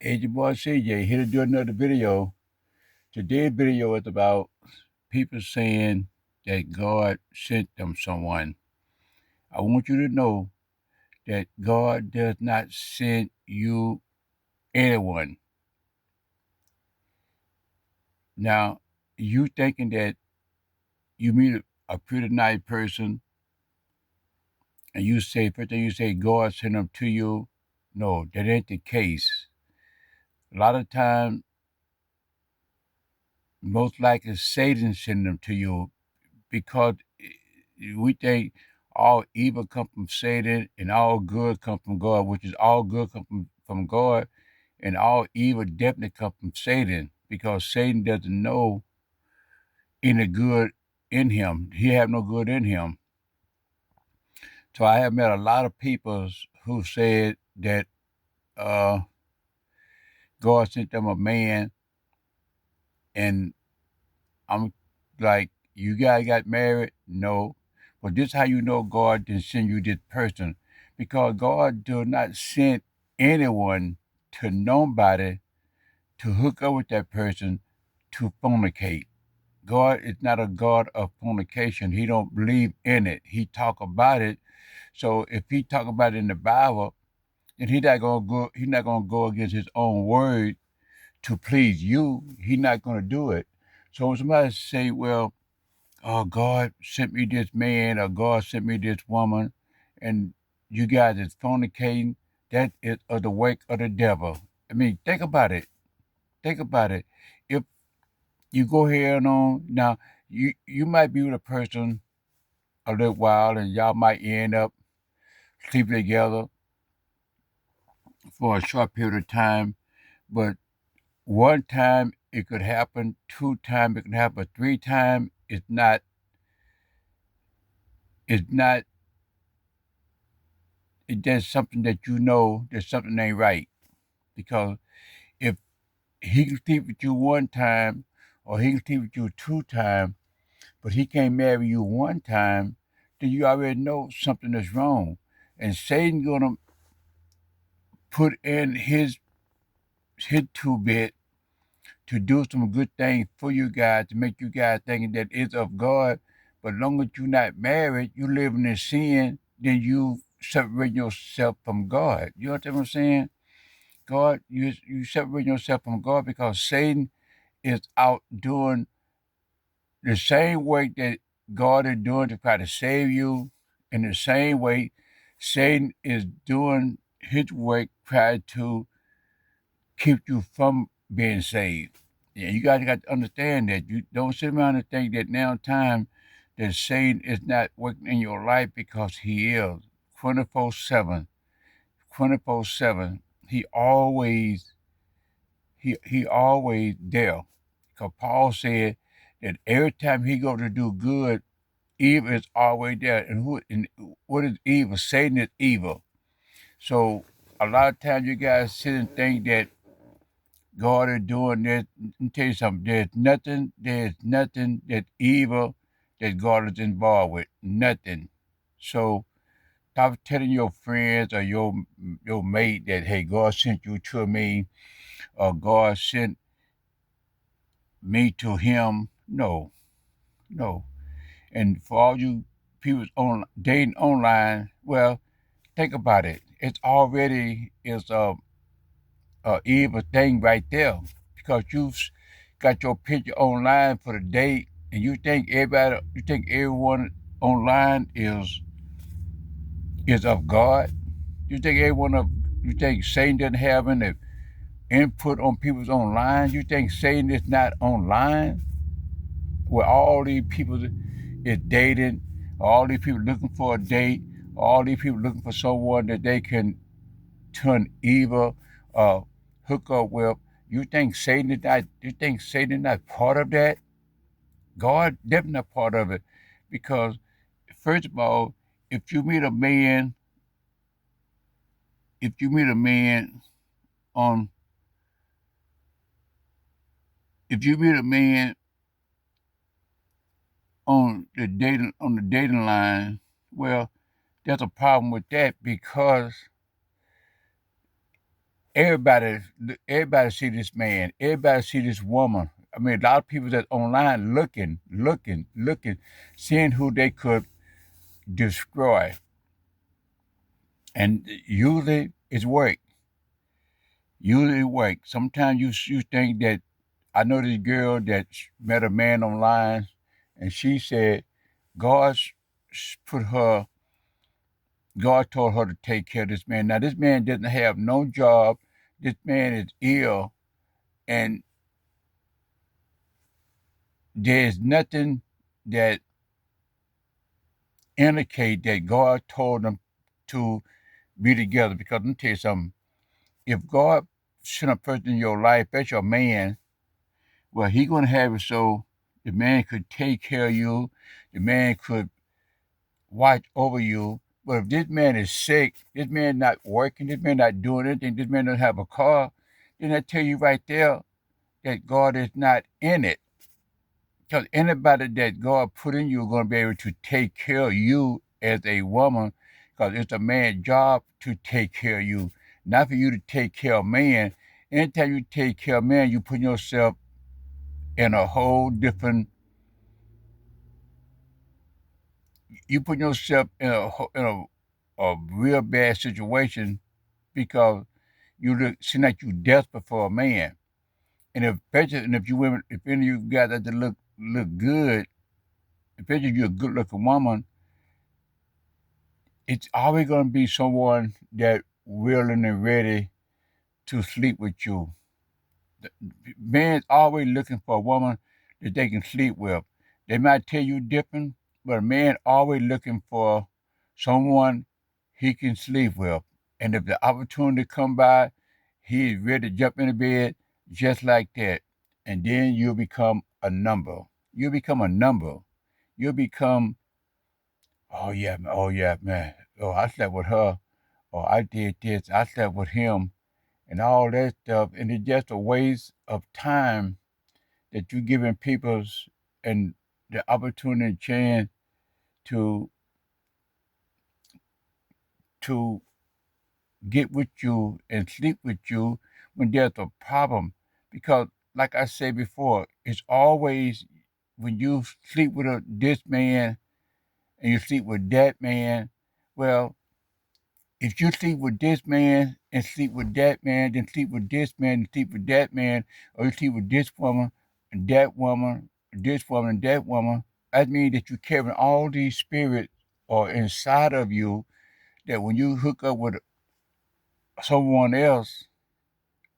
Hey, your boy CJ here to do another video. Today's video is about people saying that God sent them someone. I want you to know that God does not send you anyone. Now, you thinking that you meet a pretty nice person and you say, first thing you say, God sent them to you. No, that ain't the case. A lot of times, most likely Satan sent them to you because we think all evil come from Satan and all good come from God, which is all good come from God, and all evil definitely come from Satan because Satan doesn't know any good in him. He have no good in him. So I have met a lot of people who said that uh, God sent them a man, and I'm like, you guys got married? No. But this how you know God didn't send you this person. Because God does not send anyone to nobody to hook up with that person to fornicate. God is not a God of fornication. He don't believe in it. He talk about it. So if he talk about it in the Bible, then he's not gonna go against his own word to please you. He's not gonna do it. So when somebody say, well, oh, God sent me this man or God sent me this woman, and you guys is fornicating, that is of the work of the devil. I mean, think about it. Think about it. If you go here and on, now, you might be with a person a little while and y'all might end up sleeping together for a short period of time, but one time it could happen, two times it could happen, but three times it's not it's just something that you know that something ain't right. Because if he can sleep with you one time or he can sleep with you two times, but he can't marry you one time, then you already know something is wrong. And Satan gonna put in his two bit to do some good things for you guys to make you guys thinking that it's of God. But long as you're not married, you living in sin, then you separate yourself from God. You understand what I'm saying? God, you separate yourself from God because Satan is out doing the same work that God is doing to try to save you. In the same way, Satan is doing his work try to keep you from being saved. Yeah, you guys got to understand that. You don't sit around and think that now time that Satan is not working in your life because he is 24/7, 24/7. He always there. Because Paul said that every time he go to do good, evil is always there. And what is evil? Satan is evil. So a lot of times you guys sit and think that God is doing this. Let me tell you something. There's nothing that evil that God is involved with. Nothing. So stop telling your friends or your mate that, hey, God sent you to me or God sent me to him. No, no. And for all you people on dating online, well, think about it. It's already is a evil thing right there because you've got your picture online for the date, and you think everyone online is of God. You think Satan doesn't have any input on people's online. You think Satan is not online where all these people is dating, all these people looking for a date, all these people looking for someone that they can turn evil, uh, hook up with. You think Satan is not part of that? God definitely not part of it. Because first of all, if you meet a man, if you meet a man on if you meet a man on the dating line, well, there's a problem with that because everybody, everybody see this man. Everybody see this woman. I mean, a lot of people that online looking, seeing who they could destroy, and usually it's work. Usually it work. Sometimes you think that I know this girl that met a man online, and she said God put her. God told her to take care of this man. Now this man doesn't have no job. This man is ill, and there's nothing that indicate that God told them to be together. Because let me tell you something. If God sent a person in your life, that's your man, well, he gonna have it so the man could take care of you, the man could watch over you. But if this man is sick, this man not working, this man not doing anything, this man don't have a car, then I tell you right there that God is not in it. Because anybody that God put in you is going to be able to take care of you as a woman, because it's a man's job to take care of you, not for you to take care of man. Anytime you take care of man, you put yourself in a whole different. You put yourself in a real bad situation because you seem like you desperate for a man. And if you women, if any of you guys that look good, especially if you're a good looking woman, it's always going to be someone that willing and ready to sleep with you. The man's always looking for a woman that they can sleep with. They might tell you different, but a man always looking for someone he can sleep with. And if the opportunity come by, he is ready to jump in the bed just like that. And then you'll become a number. You'll become a number. You'll become, oh yeah, man. Oh, I slept with her. Or I did this. I slept with him and all that stuff. And it's just a waste of time that you're giving people and the opportunity and chance to to get with you and sleep with you when there's a problem. Because like I said before, it's always when you sleep with this man and you sleep with that man, well, if you sleep with this man and sleep with that man, then sleep with this man and sleep with that man, or you sleep with this woman and that woman, this woman and that woman, that means that you're carrying all these spirits or inside of you that when you hook up with someone else,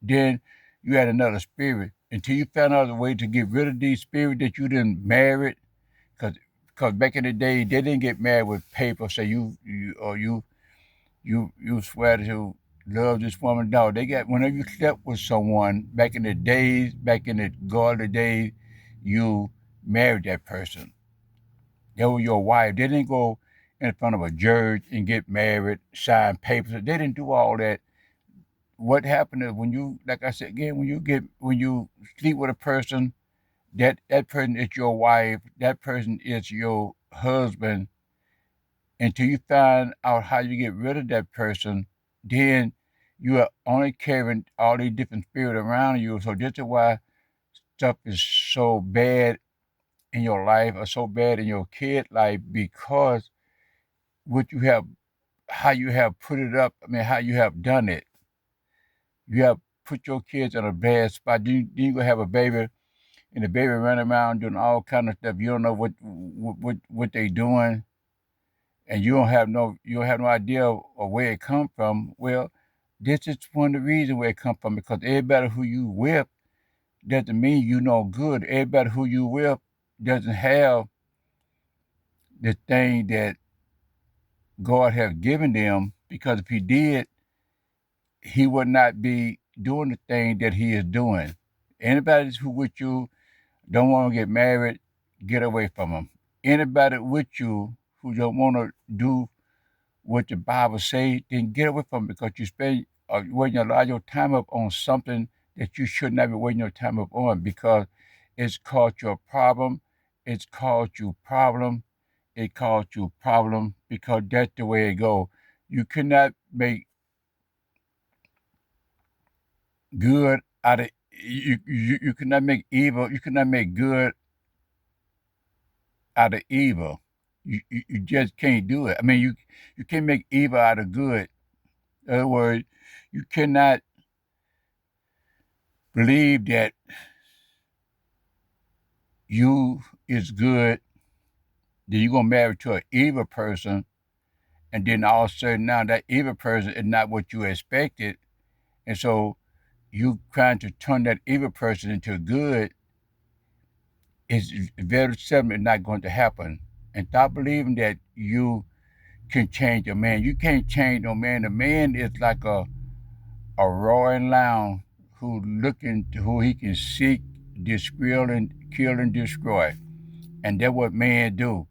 then you had another spirit. Until you found out a way to get rid of these spirits that you didn't marry, because back in the day they didn't get married with paper. Say you swear to love this woman. No, they got whenever you slept with someone back in the days, back in the godly days, you married that person. They were your wife. They didn't go in front of a judge and get married, sign papers. They didn't do all that. What happened is when you, like I said again, when you sleep with a person, that person is your wife. That person is your husband. Until you find out how you get rid of that person, then you are only carrying all these different spirits around you. So this is why stuff is so bad in your life or so bad in your kid life, because what you have, how you have put it up, I mean, how you have done it. You have put your kids in a bad spot. Then you gonna have a baby, and the baby running around doing all kind of stuff. You don't know what they doing, and you don't have no idea of where it come from. Well, this is one of the reasons where it come from, because everybody who you with doesn't mean you know good. Everybody who you with doesn't have the thing that God has given them, because if he did, he would not be doing the thing that he is doing. Anybody who with you don't want to get married, get away from them. Anybody with you who don't want to do what the Bible say, then get away from it, because you spend wasting a lot of your time up on something that you should not be wasting your time up on, because it's caused you a problem. It's caused you problem. It caused you problem because that's the way it go. You cannot make good out of you cannot make evil. You cannot make good out of evil. You just can't do it. I mean, you can't make evil out of good. In other words, you cannot believe that you is good, then you're gonna marry to an evil person, and then all of a sudden now that evil person is not what you expected, and so you trying to turn that evil person into good is very seldom not going to happen. And stop believing that you can change a man. You can't change no man. A man is like a roaring lion who he can seek, destroy, and kill and destroy. And that's what man do.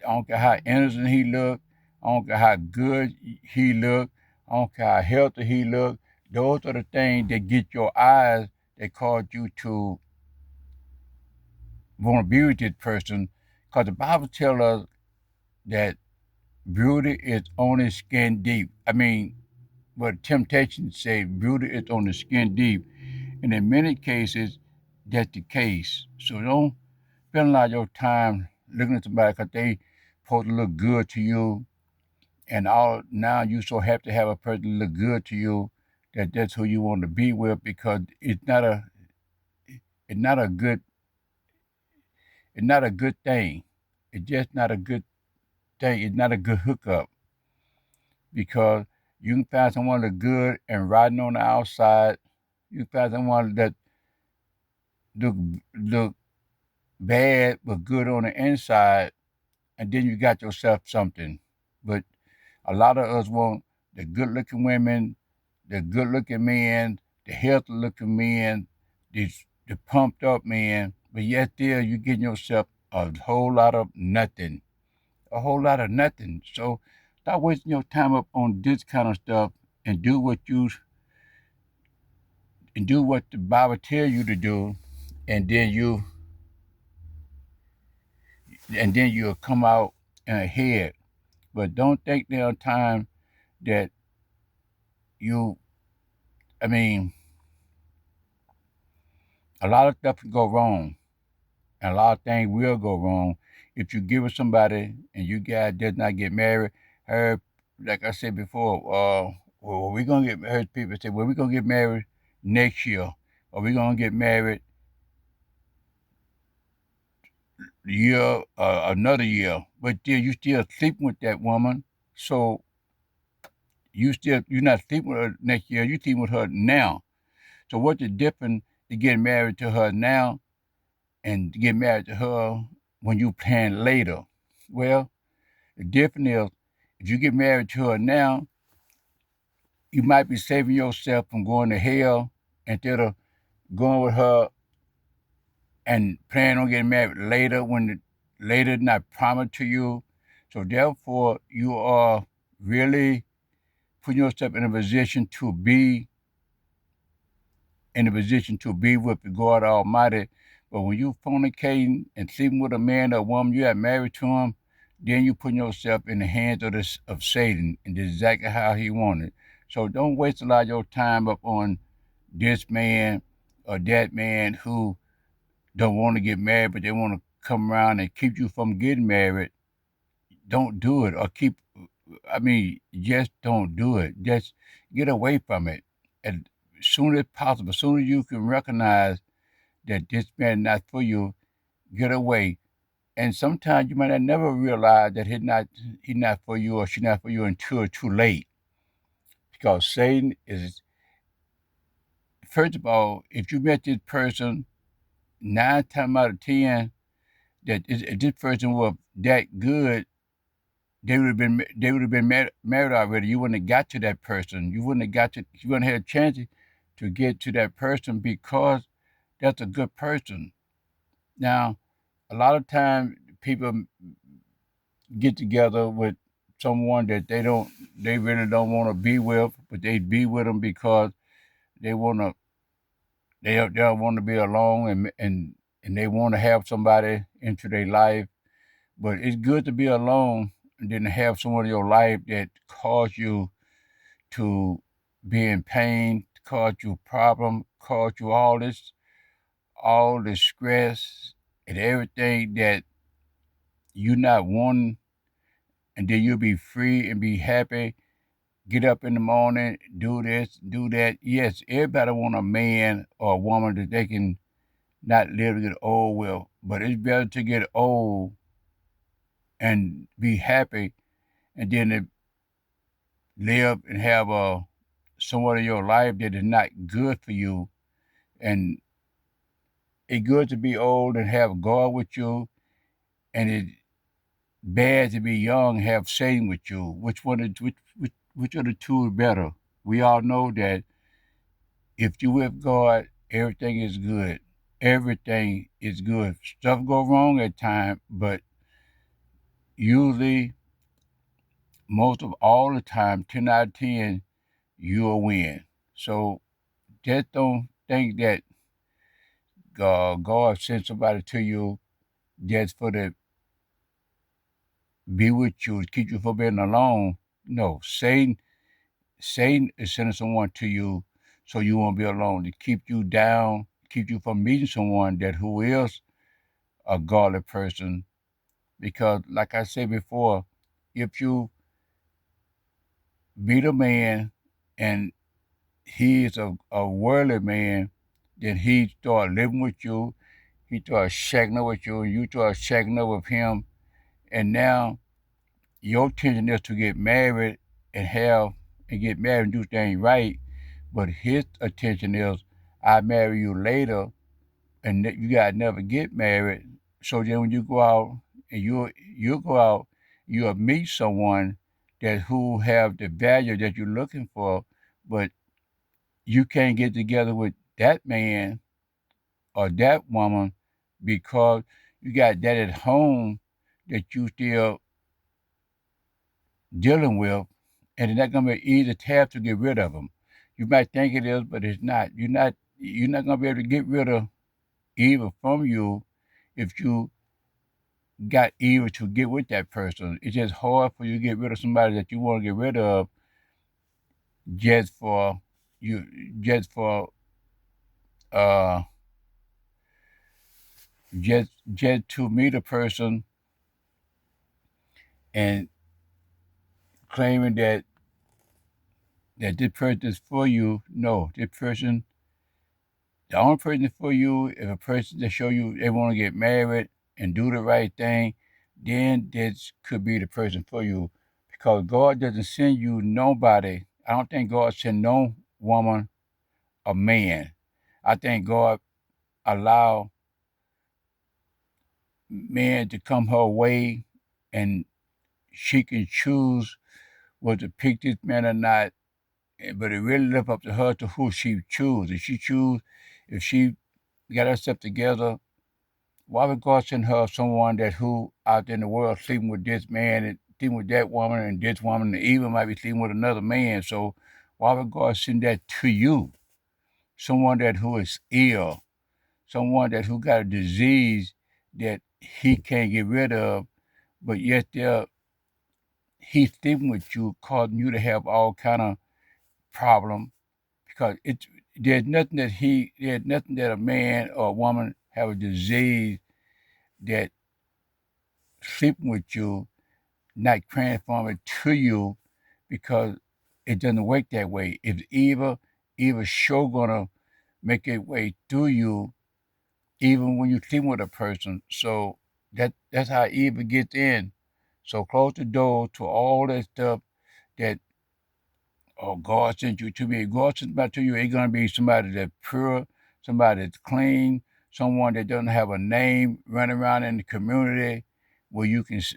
I don't care how innocent he look. I don't care how good he look. I don't care how healthy he look. Those are the things that get your eyes that cause you to want to be with this person. Because the Bible tells us that beauty is only skin deep. I mean, what temptation say, beauty is only skin deep. And in many cases, that's the case. So don't spend a lot of your time looking at somebody because they supposed to look good to you. And all now you so happy to have a person look good to you that that's who you want to be with because it's not a good it's not a good thing. It's just not a good thing. It's not a good hookup because you can find someone that good and riding on the outside. You can find someone that look look bad but good on the inside, and then you got yourself something. But a lot of us want the good looking women, the good looking men, the healthy looking men, the pumped up men, but yet there you getting yourself a whole lot of nothing. A whole lot of nothing. So stop wasting your time up on this kind of stuff and do what the Bible tell you to do, and then you'll come out ahead. But don't take the time that you. I mean, a lot of stuff can go wrong, and a lot of things will go wrong if you give it somebody and you guys does not get married. Her, like I said before, well, we're gonna get. Heard people say, well, we're gonna get married next year, or we're gonna get married year, another year. But then you still sleeping with that woman, so you're not sleeping with her next year. You sleeping with her now. So what's the difference to get married to her now and get married to her when you plan later? Well, the difference is if you get married to her now, you might be saving yourself from going to hell instead of going with her and planning on getting married later when the later not promised to you. So therefore, you are really putting yourself in a position to be with God Almighty. But when you fornicating and sleeping with a man or woman, you are married to him, then you putting yourself in the hands of Satan, and that's exactly how he wanted. So don't waste a lot of your time up on this man or that man who don't want to get married, but they want to come around and keep you from getting married. Don't do it, or just don't do it. Just get away from it. As soon as possible, as soon as you can recognize that this man not for you, get away. And sometimes you might not never realize that he not for you or she not for you until it's too late. Because Satan is, first of all, if you met this person 9 times out of 10, if this person was that good, they would have been married already. You wouldn't have got to that person. You wouldn't have had a chance to get to that person because that's a good person. Now, a lot of times people get together with someone that they really don't want to be with, but they be with them because they want to, they don't want to be alone and they want to have somebody into their life. But it's good to be alone and then have someone in your life that cause you to be in pain, caused you problem, caused you all the stress and everything that you not wanting, and then you'll be free and be happy. Get up in the morning, do this, do that. Yes, everybody want a man or a woman that they can not live to get old with, but it's better to get old and be happy, and then to live and have someone in your life that is not good for you. And it's good to be old and have God with you, and it's bad to be young and have Satan with you. Which of the two is better? We all know that if you with God, everything is good. Everything is good. Stuff go wrong at times, but usually, most of all the time, 10 out of 10, you'll win. So just don't think that God sent somebody to you just for to be with you, keep you from being alone. No, Satan is sending someone to you so you won't be alone, to keep you down, keep you from meeting someone that who is a godly person. Because, like I said before, if you meet a man and he is a worldly man, then he start living with you, he start shacking up with you, and you start shacking up with him, and now your intention is to get married and have and get married and do things right, but his attention is I marry you later, and that you gotta never get married. So then when you go out and you go out, you'll meet someone that who have the value that you're looking for, but you can't get together with that man or that woman because you got that at home that you still dealing with, and it's not gonna be easy task to get rid of them. You might think it is, but it's not. You're not gonna be able to get rid of evil from you if you got evil to get with that person. It's just hard for you to get rid of somebody that you want to get rid of just for you just for uh just to meet a person and claiming that this person is for you. No, this person, the only person for you, if a person that show you they want to get married and do the right thing, then this could be the person for you. Because God doesn't send you nobody. I don't think God sent no woman a man. I think God allow men to come her way, and she can choose whether to pick this man or not. But it really left up to her to who she choose. If she got herself together, why would God send her someone that who out there in the world sleeping with this man and sleeping with that woman and this woman and even might be sleeping with another man? So why would God send that to you? Someone that who is ill, someone that who got a disease that he can't get rid of, but yet he's sleeping with you, causing you to have all kind of problem because there's nothing that a man or a woman have a disease that sleeping with you not transform it to you because it doesn't work that way. If evil sure gonna make it way through you even when you sleep with a person. So that's how evil gets in. So close the door to all that stuff that God sent you to me. If God sent somebody to you, it's gonna be somebody that's pure, somebody that's clean, someone that doesn't have a name running around in the community where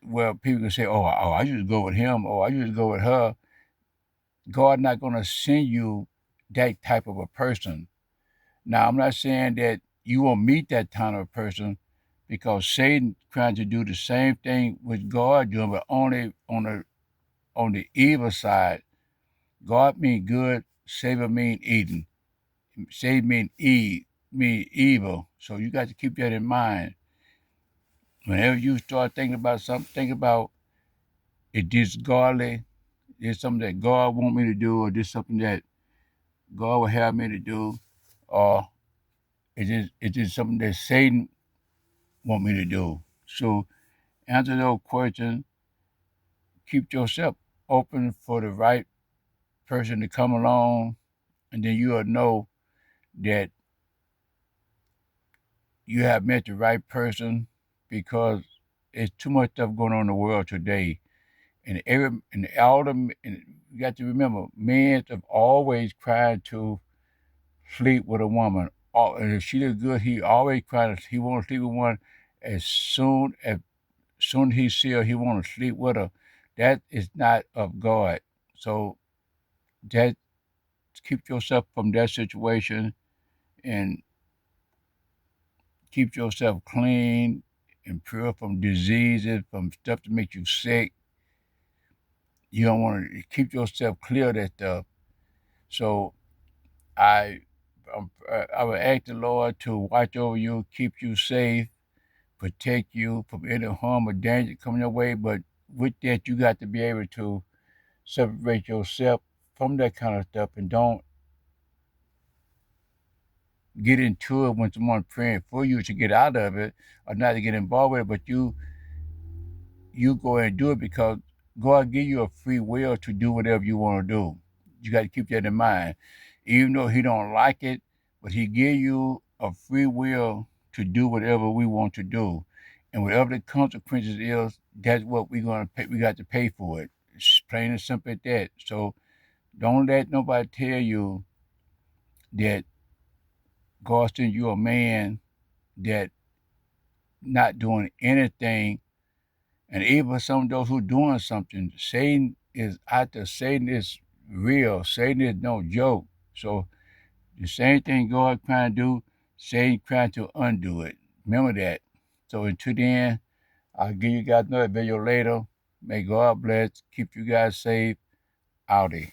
where people can say, oh, I used to go with him, or I used to go with her. God not gonna send you that type of a person. Now, I'm not saying that you will meet that kind of person because Satan trying to do the same thing with God doing, but only on the evil side. God mean good, savor mean eating. Save mean evil. So you got to keep that in mind. Whenever you start thinking about something, think about is this godly? Is something that God want me to do, or this something that God will have me to do, or is it something that Satan want me to do? So answer those questions. Keep yourself open for the right person to come along, and then you'll know that you have met the right person, because it's too much stuff going on in the world today. And all them, and you got to remember, men have always tried to sleep with a woman. And if she did good, he always tried to, he want to sleep with one as soon as he see her, he want to sleep with her. That is not of God. So that keep yourself from that situation, and keep yourself clean and pure from diseases, from stuff that makes you sick. You don't want to keep yourself clear of that stuff. So I, I would ask the Lord to watch over you, keep you safe, protect you from any harm or danger coming your way. But with that, you got to be able to separate yourself from that kind of stuff, and don't get into it when someone's praying for you to get out of it, or not to get involved with it. But you go and do it, because God give you a free will to do whatever you want to do. You got to keep that in mind. Even though He don't like it, but He give you a free will to do whatever we want to do, and whatever the consequences is, that's what we're gonna pay. We got to pay for it. It's plain and simple as that. So don't let nobody tell you that God sent you a man that not doing anything. And even some of those who doing something, Satan is out there. Satan is real. Satan is no joke. So the same thing God trying to do, Satan trying to undo it. Remember that. So until then, I'll give you guys another video later. May God bless. Keep you guys safe. Outie.